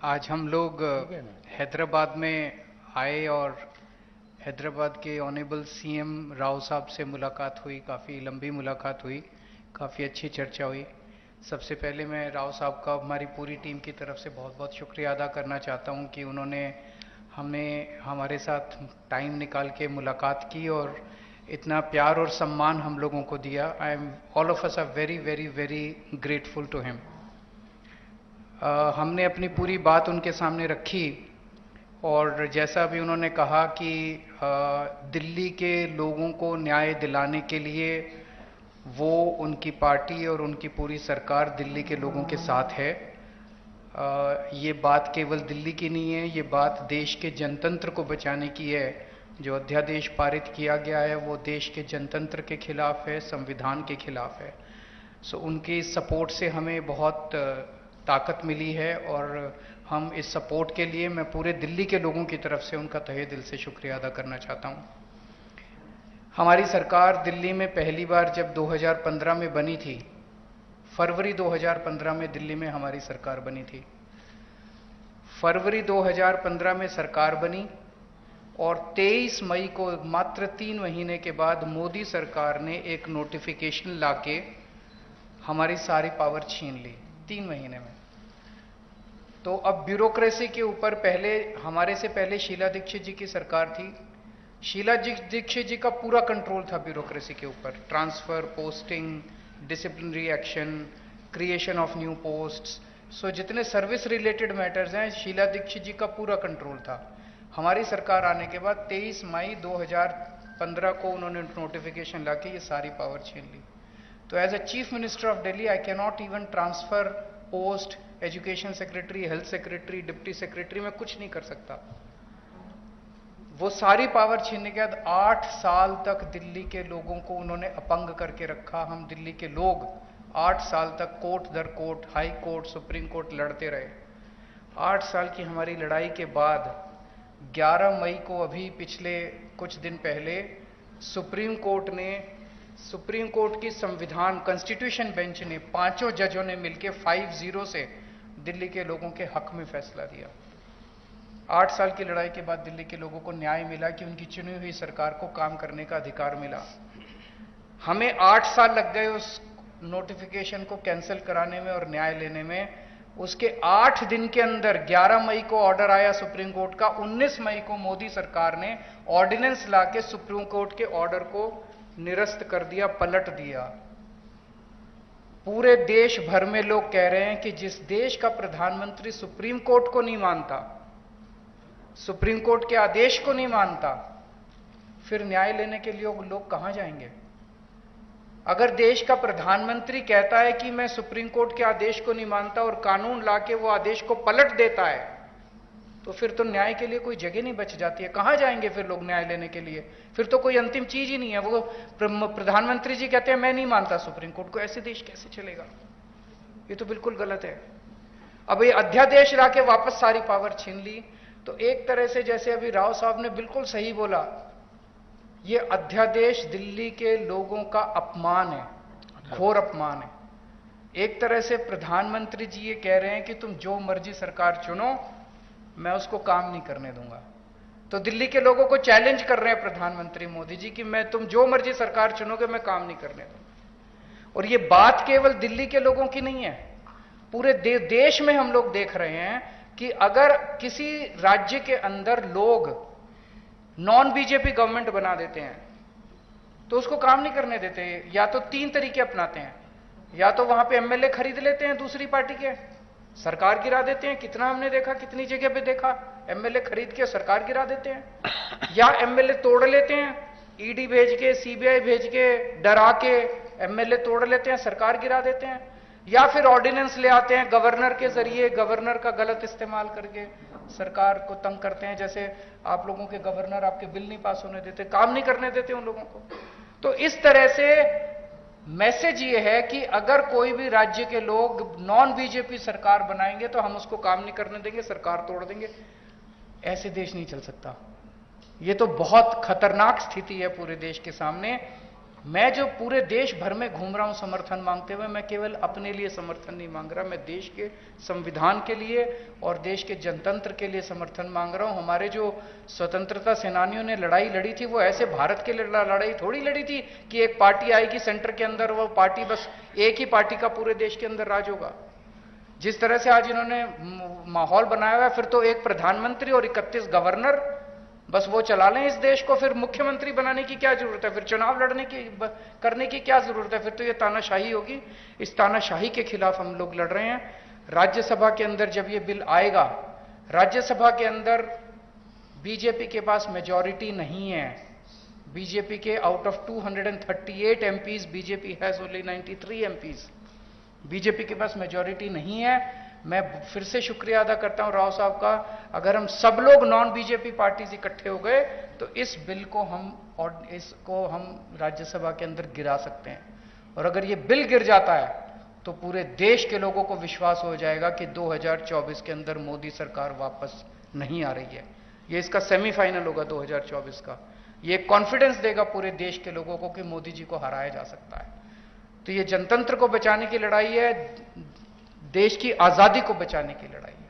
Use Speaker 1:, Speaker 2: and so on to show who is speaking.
Speaker 1: आज हम लोग हैदराबाद में आए और हैदराबाद के ऑनेबल सीएम राव साहब से मुलाकात हुई। काफ़ी लंबी मुलाकात हुई, काफ़ी अच्छी चर्चा हुई। सबसे पहले मैं राव साहब का हमारी पूरी टीम की तरफ से बहुत बहुत शुक्रिया अदा करना चाहता हूं कि उन्होंने हमें हमारे साथ टाइम निकाल के मुलाकात की और इतना प्यार और सम्मान हम लोगों को दिया। I am all of us are very very very grateful to him. हमने अपनी पूरी बात उनके सामने रखी और जैसा भी उन्होंने कहा कि दिल्ली के लोगों को न्याय दिलाने के लिए वो, उनकी पार्टी और उनकी पूरी सरकार दिल्ली के लोगों के साथ है। ये बात केवल दिल्ली की नहीं है, ये बात देश के जनतंत्र को बचाने की है। जो अध्यादेश पारित किया गया है वो देश के जनतंत्र के खिलाफ है, संविधान के खिलाफ है। सो उनकी सपोर्ट से हमें बहुत ताकत मिली है और हम इस सपोर्ट के लिए मैं पूरे दिल्ली के लोगों की तरफ से उनका तहे दिल से शुक्रिया अदा करना चाहता हूं। हमारी सरकार दिल्ली में पहली बार जब 2015 में बनी थी, फरवरी 2015 में दिल्ली में हमारी सरकार बनी थी। फरवरी 2015 में सरकार बनी और 23 मई को, मात्र 3 महीने के बाद, मोदी सरकार ने एक नोटिफिकेशन लाके हमारी सारी पावर छीन ली 3 महीने में। तो अब ब्यूरोक्रेसी के ऊपर हमारे से पहले शीला दीक्षित जी की सरकार थी। शीला दीक्षित जी का पूरा कंट्रोल था ब्यूरोक्रेसी के ऊपर, transfer, posting, disciplinary action, creation of new posts. So जितने सर्विस रिलेटेड मैटर्स हैं, शीला दीक्षित जी का पूरा कंट्रोल था। हमारी सरकार आने के बाद 23 मई 2015 को उन्होंने नोटिफिकेशन लाके ये सारी पावर छीन ली। तो as a chief minister of Delhi I can not even transfer post, education secretary, health secretary, deputy secretary, मैं कुछ नहीं कर सकता। वो सारी पावर छीनने के बाद 8 साल तक दिल्ली के लोगों को उन्होंने अपंग करके रखा। हम दिल्ली के लोग 8 साल तक कोर्ट दर court, high court, supreme court लड़ते रहे। 8 साल की हमारी लड़ाई के बाद 11 मई को, अभी पिछले कुछ दिन पहले, सुप्रीम कोर्ट की संविधान कॉन्स्टिट्यूशन बेंच ने, 5 जजों ने मिलकर 5-0 से दिल्ली के लोगों के हक में फैसला दिया। 8 साल की लड़ाई के बाद दिल्ली के लोगों को न्याय मिला कि उनकी चुनी हुई सरकार को काम करने का अधिकार मिला। हमें 8 साल लग गए उस नोटिफिकेशन को कैंसिल कराने में और न्याय लेने में। उसके 8 दिन के अंदर 11 मई को ऑर्डर आया सुप्रीम कोर्ट का। 19 मई को मोदी सरकार ने ऑर्डिनेंस लाके सुप्रीम कोर्ट के ऑर्डर को निरस्त कर दिया, पलट दिया। पूरे देश भर में लोग कह रहे हैं कि जिस देश का प्रधानमंत्री सुप्रीम कोर्ट को नहीं मानता, सुप्रीम कोर्ट के आदेश को नहीं मानता, फिर न्याय लेने के लिए लोग कहां जाएंगे? अगर देश का प्रधानमंत्री कहता है कि मैं सुप्रीम कोर्ट के आदेश को नहीं मानता और कानून लाके वो आदेश को पलट देता है, तो फिर तो न्याय के लिए कोई जगह नहीं बच जाती है। कहां जाएंगे फिर लोग न्याय लेने के लिए? फिर तो कोई अंतिम चीज ही नहीं है। वो प्रधानमंत्री जी कहते हैं मैं नहीं मानता सुप्रीम कोर्ट को, ऐसे देश कैसे चलेगा? ये तो बिल्कुल गलत है। अब ये अध्यादेश लाके वापस सारी पावर छीन ली। तो एक तरह से, जैसे अभी राव साहब ने बिल्कुल सही बोला, ये अध्यादेश दिल्ली के लोगों का अपमान है, घोर अपमान है। एक तरह से प्रधानमंत्री जी ये कह रहे हैं कि तुम जो मर्जी सरकार चुनो, मैं उसको काम नहीं करने दूंगा। तो दिल्ली के लोगों को चैलेंज कर रहे हैं प्रधानमंत्री मोदी जी कि मैं, तुम जो मर्जी सरकार चुनोगे, मैं काम नहीं करने दूंगा। और ये बात केवल दिल्ली के लोगों की नहीं है, पूरे देश में हम लोग देख रहे हैं कि अगर किसी राज्य के अंदर लोग नॉन बीजेपी गवर्नमेंट बना देते हैं तो उसको काम नहीं करने देते। या तो 3 तरीके अपनाते हैं, या तो वहां पे एमएलए खरीद लेते हैं दूसरी पार्टी के, सरकार गिरा देते हैं। कितना हमने देखा, कितनी जगह पे देखा, एमएलए खरीद के सरकार गिरा देते हैं। या एमएलए तोड़ लेते हैं, ईडी भेज के, सीबीआई भेज के, डरा के एमएलए तोड़ लेते हैं, सरकार गिरा देते हैं। या फिर ऑर्डिनेंस ले आते हैं गवर्नर के जरिए, गवर्नर का गलत इस्तेमाल करके सरकार को तंग करते हैं। जैसे आप लोगों के गवर्नर आपके बिल नहीं पास होने देते, काम नहीं करने देते उन लोगों को। तो इस तरह से मैसेज ये है कि अगर कोई भी राज्य के लोग नॉन बीजेपी सरकार बनाएंगे तो हम उसको काम नहीं करने देंगे, सरकार तोड़ देंगे। ऐसे देश नहीं चल सकता। ये तो बहुत खतरनाक स्थिति है पूरे देश के सामने। मैं जो पूरे देश भर में घूम रहा हूं समर्थन मांगते हुए, मैं केवल अपने लिए समर्थन नहीं मांग रहा, मैं देश के संविधान के लिए और देश के जनतंत्र के लिए समर्थन मांग रहा हूं। हमारे जो स्वतंत्रता सेनानियों ने लड़ाई लड़ी थी, वो ऐसे भारत के लिए लड़ाई थोड़ी लड़ी थी कि एक पार्टी आएगी सेंटर के अंदर, वो पार्टी बस एक ही पार्टी का पूरे देश के अंदर राज होगा। जिस तरह से आज इन्होंने माहौल बनाया हुआ है, फिर तो एक प्रधानमंत्री और 31 गवर्नर बस वो चला लें इस देश को, फिर मुख्यमंत्री बनाने की क्या जरूरत है, फिर चुनाव लड़ने की करने की क्या जरूरत है, फिर तो ये तानाशाही होगी। इस तानाशाही के खिलाफ हम लोग लड़ रहे हैं। राज्यसभा के अंदर जब ये बिल आएगा, राज्यसभा के अंदर बीजेपी के पास मेजॉरिटी नहीं है। बीजेपी के out of 238 MPs, BJP has only 93 MPs. BJP के पास मेजॉरिटी नहीं है। मैं फिर से शुक्रिया अदा करता हूं राव साहब का। अगर हम सब लोग नॉन बीजेपी पार्टीज इकट्ठे हो गए तो इस बिल को हम राज्यसभा के अंदर गिरा सकते हैं। और अगर ये बिल गिर जाता है तो पूरे देश के लोगों को विश्वास हो जाएगा कि 2024 के अंदर मोदी सरकार वापस नहीं आ रही है। ये इसका सेमीफाइनल होगा 2024 का। ये कॉन्फिडेंस देगा पूरे देश के लोगों को कि मोदी जी को हराया जा सकता है। तो ये जनतंत्र को बचाने की लड़ाई है, देश की आजादी को बचाने की लड़ाई है।